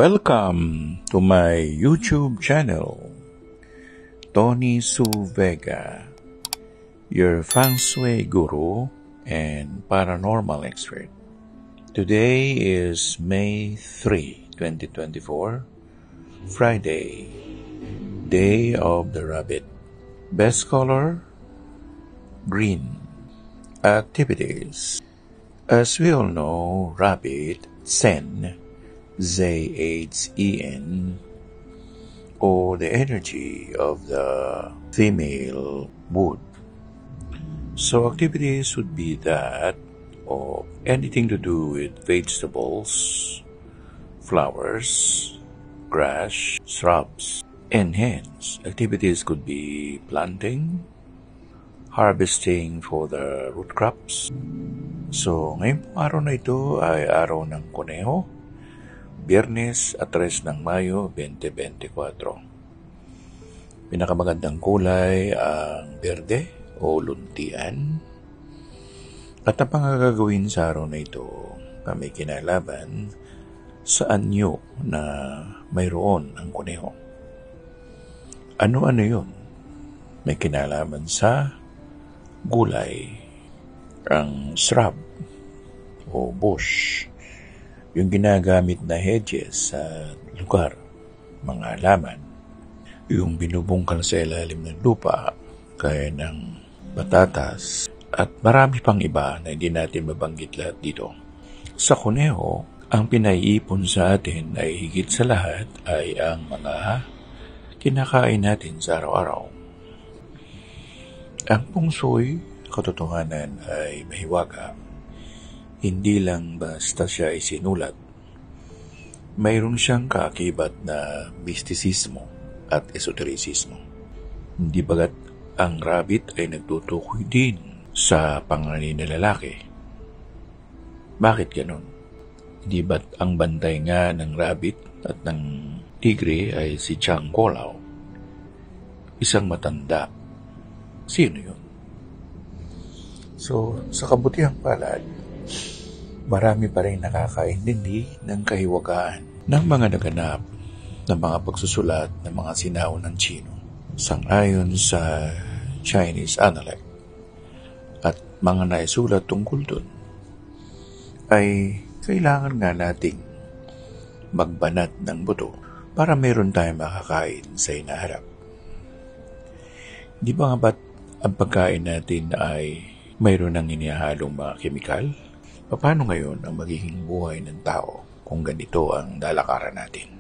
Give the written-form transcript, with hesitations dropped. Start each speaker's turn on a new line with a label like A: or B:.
A: Welcome to my YouTube channel, Tony Su Vega, your feng shui guru and paranormal expert. Today is May 3, 2024, Friday, Day of the Rabbit. Best color, green. Activities. As we all know, rabbit, Sen, Z-H-E-N, or the energy of the female wood. So activities would be that of anything to do with vegetables, flowers, grass, shrubs, and hence activities could be planting, harvesting for the root crops. So ngayong araw na ito ay araw ng Kuneho, Biyernes at 3 ng Mayo 2024. Pinakamagandang kulay ang berde o luntian. At ang pangagagawin sa araw na ito na may kinalaman sa anyo na mayroon ang kuneho. Ano-ano yun? May kinalaman sa gulay, ang shrub o bush, yung ginagamit na hedges sa lugar, mga halaman, yung binubungkal sa ilalim ng lupa, kaya ng patatas, at marami pang iba na hindi natin mabanggit lahat dito. Sa kuneho, ang pinaiipon sa atin ay higit sa lahat ay ang mga kinakain natin sa araw-araw. Ang feng shui, katotohanan ay mahiwaga. Hindi lang basta siya isinulat. Mayroon siyang kaakibat na mistisismo at esotericismo. Hindi bagat ang rabbit ay nagtutukoy din sa panganganin na lalaki. Bakit ganon? Hindi ba't ang bantay nga ng rabbit at ng tigre ay si Chang Kolao? Isang matanda. Sino yun? So, sa kabutihang palad, marami pa rin nakakaintindi ng kahiwagaan ng mga naganap ng mga pagsusulat ng mga sinaunang Chino sangayon sa Chinese Analect at mga naisulat tungkol dun ay kailangan nga nating magbanat ng buto para meron tayong makakain sa hinaharap. Di ba nga ba't ang pagkain natin ay mayroon ng inihahalong mga kemikal? Paano ngayon ang magiging buhay ng tao kung ganito ang lalakaran natin?